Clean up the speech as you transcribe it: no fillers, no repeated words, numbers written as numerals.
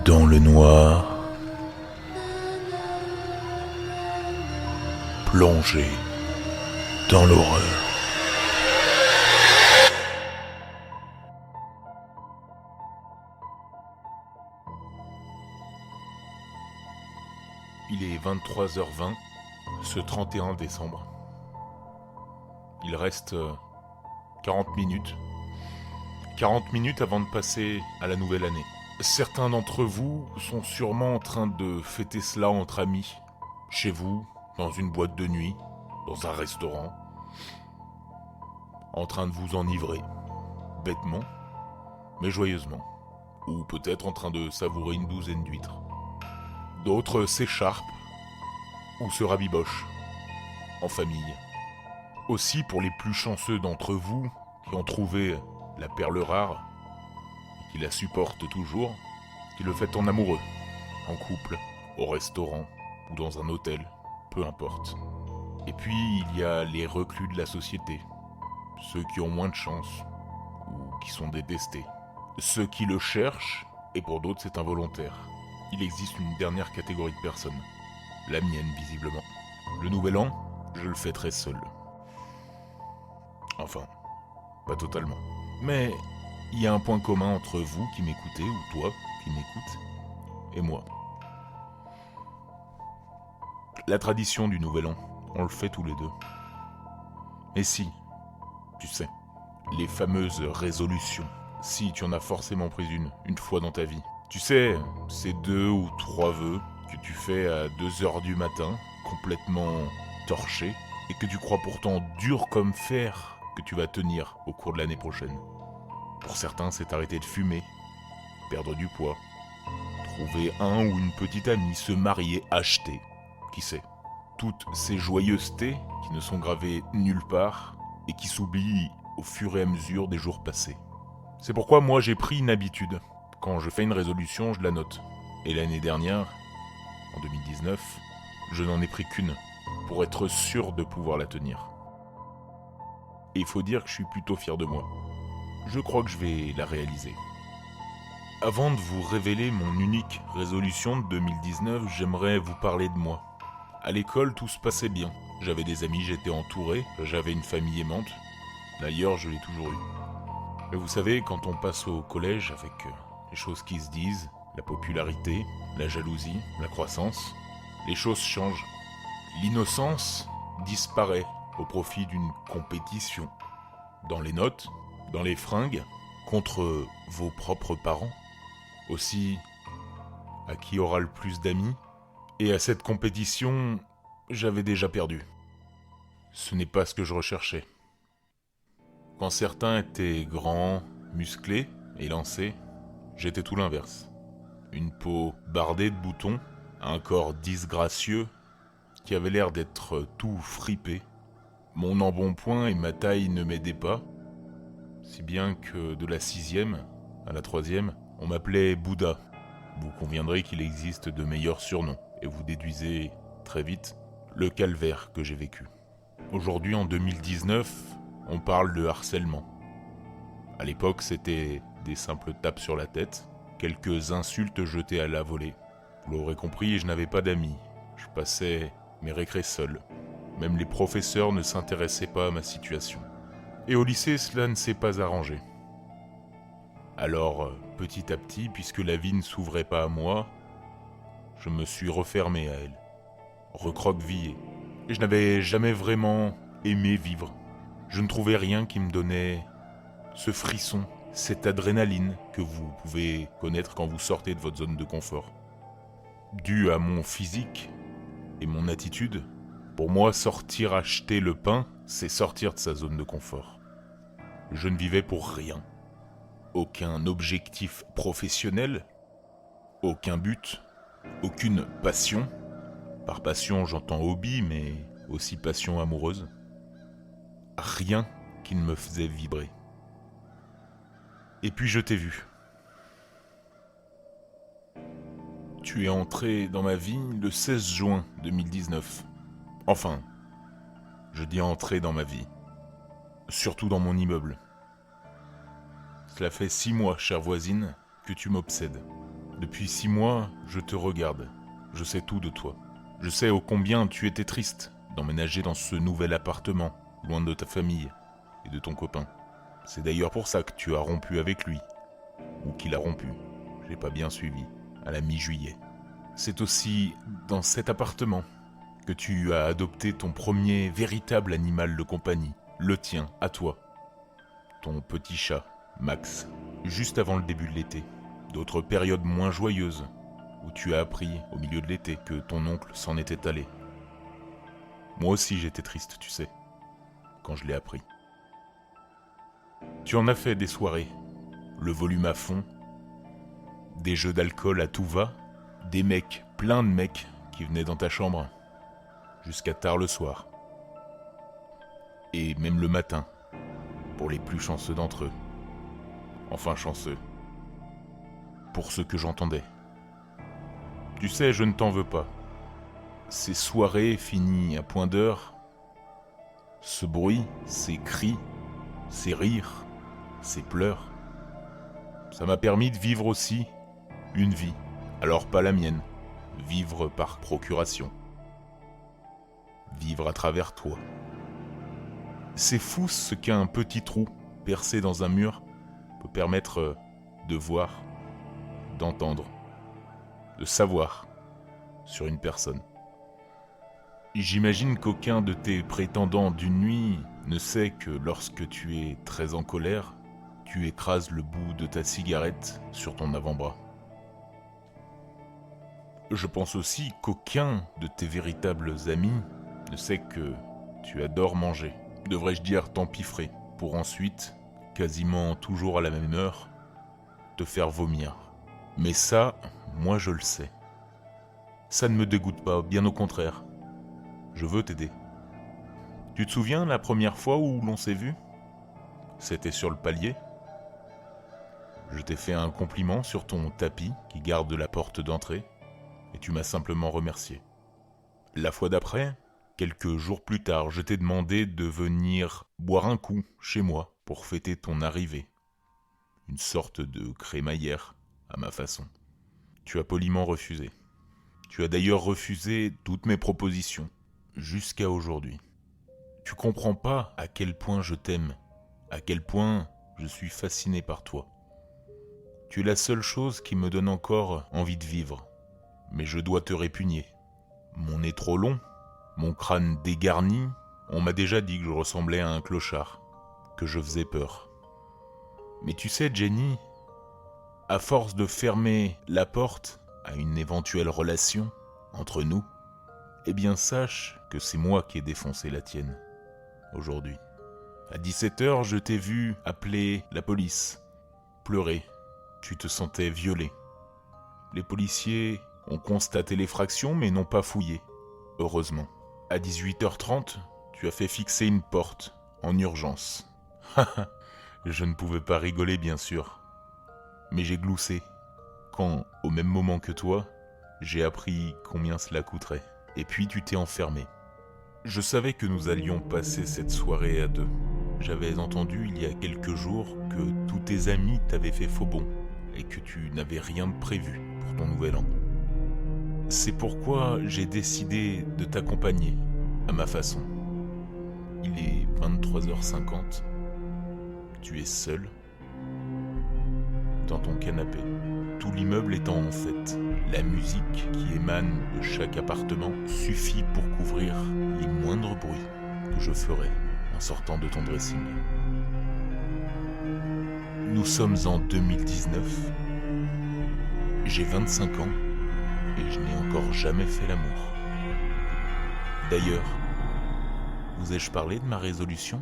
dans le noir, plongé dans l'horreur. Il est 23h20, ce 31 décembre. Il reste 40 minutes. 40 minutes avant de passer à la nouvelle année. Certains d'entre vous sont sûrement en train de fêter cela entre amis, chez vous, dans une boîte de nuit, dans un restaurant, en train de vous enivrer, bêtement, mais joyeusement, ou peut-être en train de savourer une douzaine d'huîtres. D'autres s'écharpent ou se rabibochent, en famille. Aussi pour les plus chanceux d'entre vous qui ont trouvé la perle rare, qui la supporte toujours, qui le fait en amoureux, en couple, au restaurant ou dans un hôtel, peu importe. Et puis il y a les reclus de la société, ceux qui ont moins de chance ou qui sont détestés, ceux qui le cherchent et pour d'autres c'est involontaire. Il existe une dernière catégorie de personnes, la mienne visiblement. Le nouvel an, je le fêterai seul. Enfin, pas totalement. Mais il y a un point commun entre vous qui m'écoutez, ou toi qui m'écoutes, et moi. La tradition du Nouvel An, on le fait tous les deux. Et si, tu sais, les fameuses résolutions, si tu en as forcément pris une fois dans ta vie. Tu sais, ces 2 ou 3 vœux que tu fais à 2h du matin, complètement torché, et que tu crois pourtant dur comme fer que tu vas tenir au cours de l'année prochaine. Pour certains, c'est arrêter de fumer, perdre du poids, trouver un ou une petite amie, se marier, acheter, qui sait. Toutes ces joyeusetés qui ne sont gravées nulle part et qui s'oublient au fur et à mesure des jours passés. C'est pourquoi moi j'ai pris une habitude. Quand je fais une résolution, je la note. Et l'année dernière, en 2019, je n'en ai pris qu'une, pour être sûr de pouvoir la tenir. Et il faut dire que je suis plutôt fier de moi. Je crois que je vais la réaliser. Avant de vous révéler mon unique résolution de 2019, j'aimerais vous parler de moi. À l'école, tout se passait bien. J'avais des amis, j'étais entouré, j'avais une famille aimante. D'ailleurs, je l'ai toujours eu. Mais vous savez, quand on passe au collège avec les choses qui se disent, la popularité, la jalousie, la croissance, les choses changent. L'innocence disparaît au profit d'une compétition. Dans les notes, dans les fringues, contre vos propres parents. Aussi, à qui aura le plus d'amis. Et à cette compétition, j'avais déjà perdu. Ce n'est pas ce que je recherchais. Quand certains étaient grands, musclés, élancés, j'étais tout l'inverse. Une peau bardée de boutons, un corps disgracieux, qui avait l'air d'être tout fripé. Mon embonpoint et ma taille ne m'aidaient pas, si bien que de la 6e à la 3e, on m'appelait Bouddha. Vous conviendrez qu'il existe de meilleurs surnoms, et vous déduisez très vite le calvaire que j'ai vécu. Aujourd'hui, en 2019, on parle de harcèlement. À l'époque, c'était des simples tapes sur la tête, quelques insultes jetées à la volée. Vous l'aurez compris, je n'avais pas d'amis. Je passais mes récrés seul. Même les professeurs ne s'intéressaient pas à ma situation. Et au lycée, cela ne s'est pas arrangé. Alors, petit à petit, puisque la vie ne s'ouvrait pas à moi, je me suis refermé à elle, recroquevillé. Et je n'avais jamais vraiment aimé vivre. Je ne trouvais rien qui me donnait ce frisson, cette adrénaline que vous pouvez connaître quand vous sortez de votre zone de confort. Dû à mon physique et mon attitude, pour moi, sortir acheter le pain, c'est sortir de sa zone de confort. Je ne vivais pour rien. Aucun objectif professionnel, aucun but, aucune passion. Par passion, j'entends hobby, mais aussi passion amoureuse. Rien qui ne me faisait vibrer. Et puis je t'ai vu. Tu es entré dans ma vie le 16 juin 2019. Enfin, je dis entrer dans ma vie. Surtout dans mon immeuble. Cela fait 6 mois, chère voisine, que tu m'obsèdes. Depuis 6 mois, je te regarde. Je sais tout de toi. Je sais ô combien tu étais triste d'emménager dans ce nouvel appartement, loin de ta famille et de ton copain. C'est d'ailleurs pour ça que tu as rompu avec lui. Ou qu'il a rompu. J'ai pas bien suivi. À la mi-juillet. C'est aussi dans cet appartement que tu as adopté ton premier véritable animal de compagnie. Le tien, à toi. Ton petit chat, Max. Juste avant le début de l'été. D'autres périodes moins joyeuses, où tu as appris, au milieu de l'été, que ton oncle s'en était allé. Moi aussi j'étais triste, tu sais, quand je l'ai appris. Tu en as fait des soirées, le volume à fond, des jeux d'alcool à tout va, des mecs, plein de mecs, qui venaient dans ta chambre, jusqu'à tard le soir. Et même le matin, pour les plus chanceux d'entre eux. Enfin chanceux. Pour ceux que j'entendais. Tu sais, je ne t'en veux pas. Ces soirées finies à point d'heure, ce bruit, ces cris, ces rires, ces pleurs, ça m'a permis de vivre aussi une vie, alors pas la mienne, vivre par procuration. Vivre à travers toi. C'est fou ce qu'un petit trou percé dans un mur peut permettre de voir, d'entendre, de savoir sur une personne. J'imagine qu'aucun de tes prétendants d'une nuit ne sait que lorsque tu es très en colère, tu écrases le bout de ta cigarette sur ton avant-bras. Je pense aussi qu'aucun de tes véritables amis ne sait que tu adores manger, devrais-je dire t'empiffrer, pour ensuite, quasiment toujours à la même heure, te faire vomir. Mais ça, moi je le sais. Ça ne me dégoûte pas, bien au contraire. Je veux t'aider. Tu te souviens la première fois où l'on s'est vu ? C'était sur le palier. Je t'ai fait un compliment sur ton tapis qui garde la porte d'entrée, et tu m'as simplement remercié. La fois d'après, quelques jours plus tard, je t'ai demandé de venir boire un coup chez moi pour fêter ton arrivée. Une sorte de crémaillère, à ma façon. Tu as poliment refusé. Tu as d'ailleurs refusé toutes mes propositions, jusqu'à aujourd'hui. Tu comprends pas à quel point je t'aime, à quel point je suis fasciné par toi. Tu es la seule chose qui me donne encore envie de vivre, mais je dois te répugner. Mon nez trop long, mon crâne dégarni, on m'a déjà dit que je ressemblais à un clochard, que je faisais peur. Mais tu sais, Jenny, à force de fermer la porte à une éventuelle relation entre nous, eh bien sache que c'est moi qui ai défoncé la tienne, aujourd'hui. À 17h, je t'ai vu appeler la police, pleurer, tu te sentais violé. Les policiers ont constaté l'effraction mais n'ont pas fouillé, heureusement. À 18h30, tu as fait fixer une porte, en urgence. Je ne pouvais pas rigoler bien sûr, mais j'ai gloussé, quand, au même moment que toi, j'ai appris combien cela coûterait. Et puis tu t'es enfermé. Je savais que nous allions passer cette soirée à deux. J'avais entendu il y a quelques jours que tous tes amis t'avaient fait faux bond et que tu n'avais rien de prévu pour ton nouvel an. C'est pourquoi j'ai décidé de t'accompagner à ma façon. Il est 23h50. Tu es seul dans ton canapé. Tout l'immeuble étant en fête. La musique qui émane de chaque appartement suffit pour couvrir les moindres bruits que je ferai en sortant de ton dressing. Nous sommes en 2019. J'ai 25 ans et je n'ai encore jamais fait l'amour. D'ailleurs, vous ai-je parlé de ma résolution ?